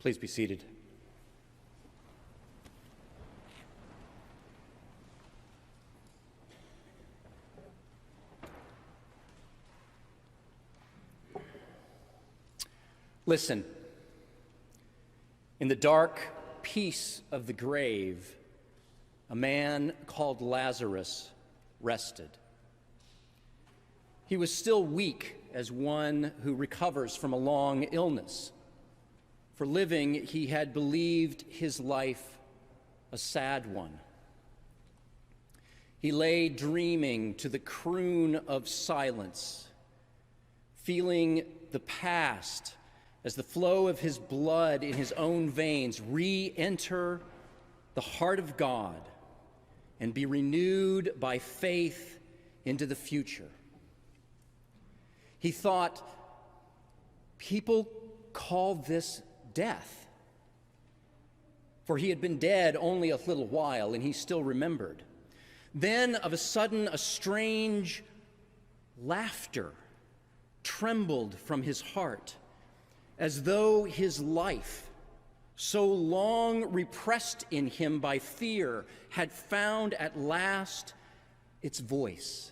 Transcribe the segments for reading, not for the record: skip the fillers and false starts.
Please be seated. Listen, in the dark peace of the grave, a man called Lazarus rested. He was still weak as one who recovers from a long illness. For living, he had believed his life a sad one. He lay dreaming to the croon of silence, feeling the past as the flow of his blood in his own veins re-enter the heart of God and be renewed by faith into the future. He thought, people call this death. For he had been dead only a little while, and he still remembered. Then, of a sudden, a strange laughter trembled from his heart, as though his life, so long repressed in him by fear, had found at last its voice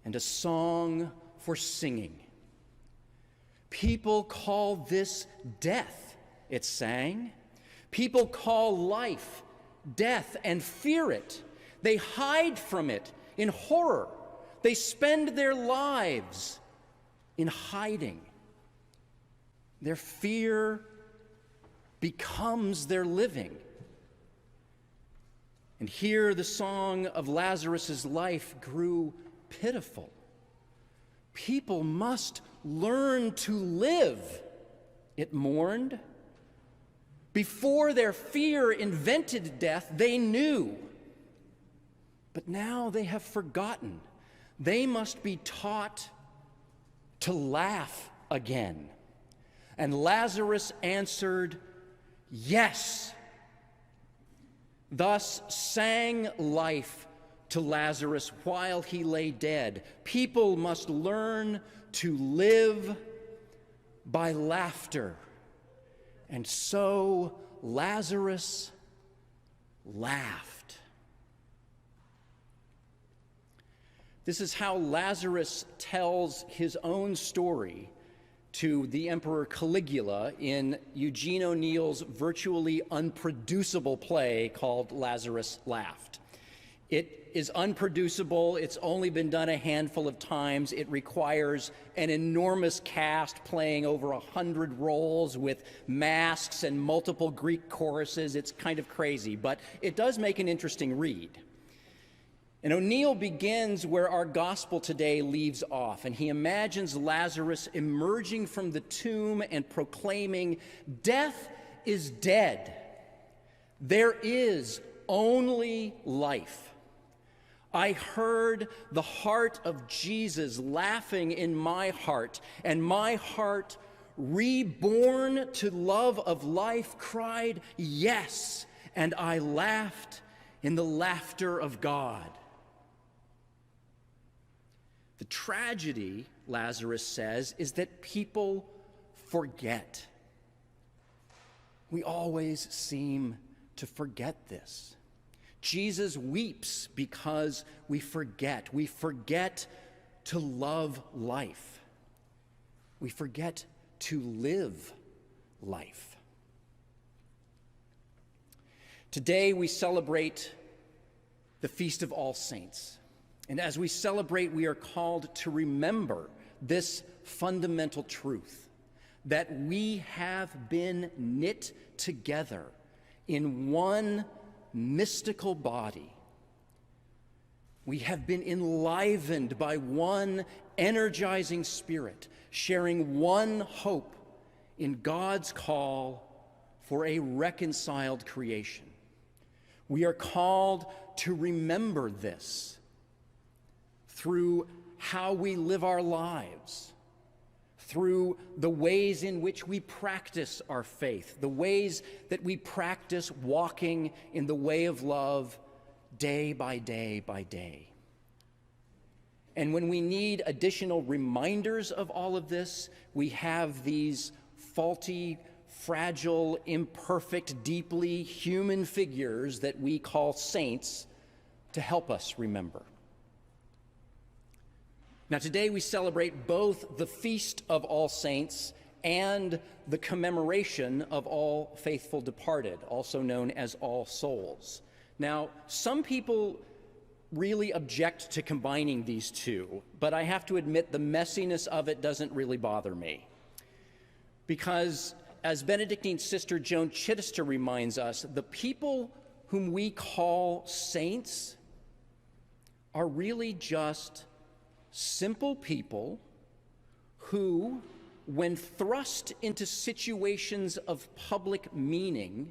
and a song for singing. People call this death, it sang. People call life death and fear it. They hide from it in horror. They spend their lives in hiding. Their fear becomes their living. And here the song of Lazarus' life grew pitiful. People must learn to live, it mourned. Before their fear invented death, they knew. But now they have forgotten. They must be taught to laugh again. And Lazarus answered, yes. Thus sang life to Lazarus while he lay dead. People must learn to live by laughter. And so Lazarus laughed. This is how Lazarus tells his own story to the Emperor Caligula in Eugene O'Neill's virtually unproducible play called Lazarus Laughed. It is unproducible. It's only been done a handful of times. It requires an enormous cast playing over 100 roles with masks and multiple Greek choruses. It's kind of crazy, but it does make an interesting read. And O'Neill begins where our gospel today leaves off, and he imagines Lazarus emerging from the tomb and proclaiming, "Death is dead. There is only life. I heard the heart of Jesus laughing in my heart, and my heart, reborn to love of life, cried, yes, and I laughed in the laughter of God." The tragedy, Lazarus says, is that people forget. We always seem to forget this. Jesus weeps because we forget. We forget to love life. We forget to live life. Today we celebrate the Feast of All Saints. And as we celebrate, we are called to remember this fundamental truth, that we have been knit together in one mystical body. We have been enlivened by one energizing spirit, sharing one hope in God's call for a reconciled creation. We are called to remember this through how we live our lives, through the ways in which we practice our faith, the ways that we practice walking in the way of love day by day by day. And when we need additional reminders of all of this, we have these faulty fragile, imperfect, deeply human figures that we call saints to help us remember. Now, today we celebrate both the Feast of All Saints and the commemoration of all faithful departed, also known as All Souls. Now, some people really object to combining these two, but I have to admit the messiness of it doesn't really bother me. Because, as Benedictine Sister Joan Chittister reminds us, the people whom we call saints are really just simple people who, when thrust into situations of public meaning,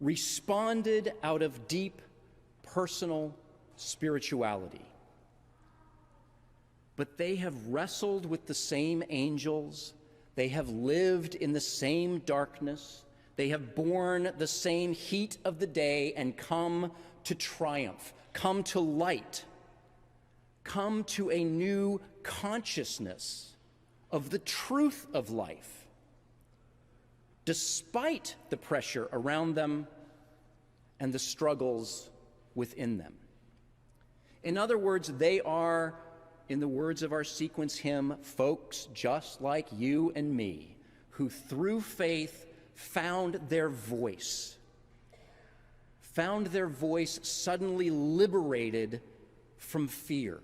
responded out of deep personal spirituality. But they have wrestled with the same angels, they have lived in the same darkness, they have borne the same heat of the day and come to triumph, come to light, come to a new consciousness of the truth of life, despite the pressure around them and the struggles within them. In other words, they are, in the words of our sequence hymn, folks just like you and me, who through faith found their voice suddenly liberated from fear.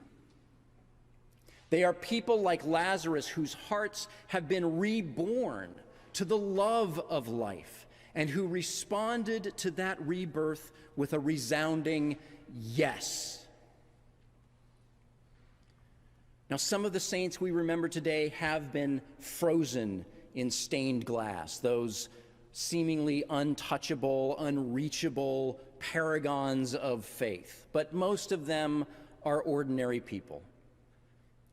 They are people like Lazarus whose hearts have been reborn to the love of life and who responded to that rebirth with a resounding yes. Now, some of the saints we remember today have been frozen in stained glass, those seemingly untouchable, unreachable paragons of faith. But most of them are ordinary people.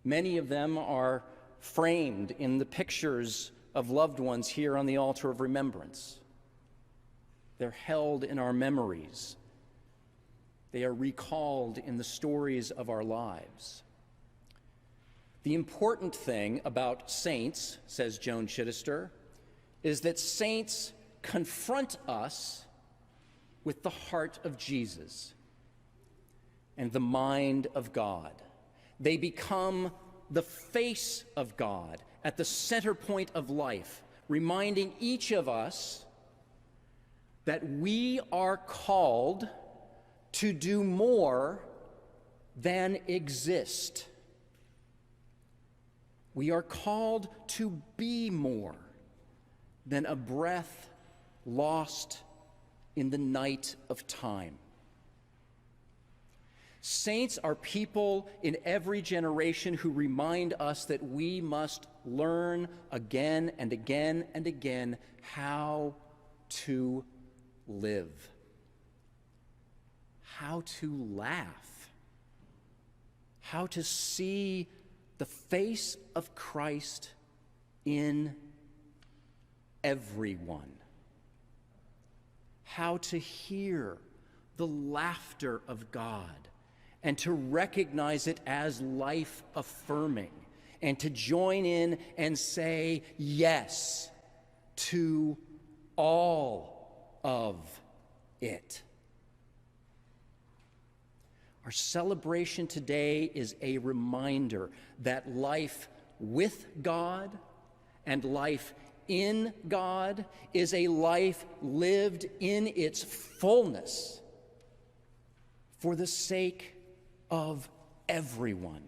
Many of them are framed in the pictures of loved ones here on the altar of remembrance. They're held in our memories. They are recalled in the stories of our lives. The important thing about saints, says Joan Chittister, is that saints confront us with the heart of Jesus and the mind of God. They become the face of God at the center point of life, reminding each of us that we are called to do more than exist. We are called to be more than a breath lost in the night of time. Saints are people in every generation who remind us that we must learn again and again and again how to live, how to laugh, how to see the face of Christ in everyone, how to hear the laughter of God and to recognize it as life-affirming, and to join in and say yes to all of it. Our celebration today is a reminder that life with God and life in God is a life lived in its fullness for the sake of everyone.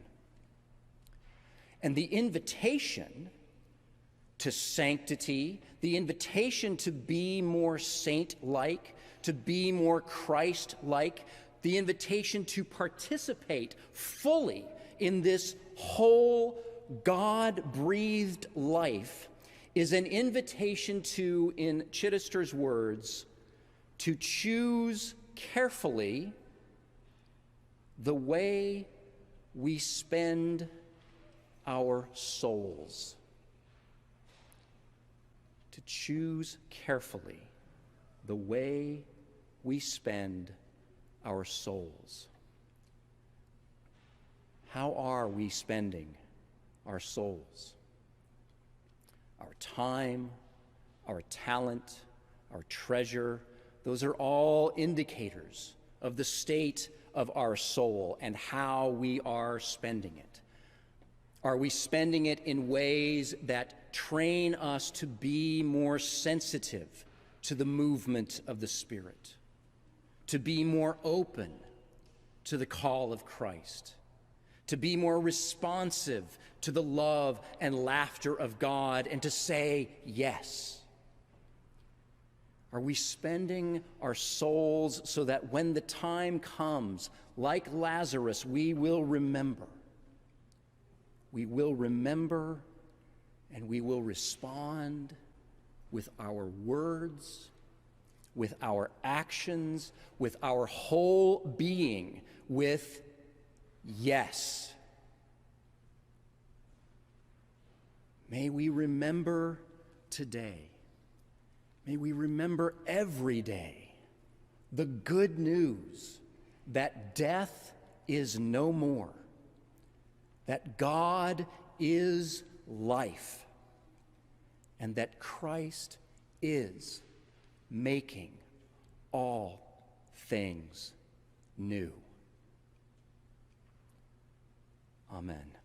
And the invitation to sanctity, the invitation to be more saint-like, to be more Christ-like, the invitation to participate fully in this whole God-breathed life is an invitation to, in Chittister's words, to choose carefully the way we spend our souls. To choose carefully the way we spend our souls. How are we spending our souls? Our time, our talent, our treasure, those are all indicators of the state of our soul and how we are spending it. Are we spending it in ways that train us to be more sensitive to the movement of the Spirit, to be more open to the call of Christ, to be more responsive to the love and laughter of God, and to say yes? Are we spending our souls so that when the time comes, like Lazarus, we will remember? We will remember and we will respond with our words, with our actions, with our whole being, with yes. May we remember today, may we remember every day the good news that death is no more, that God is life, and that Christ is making all things new. Amen.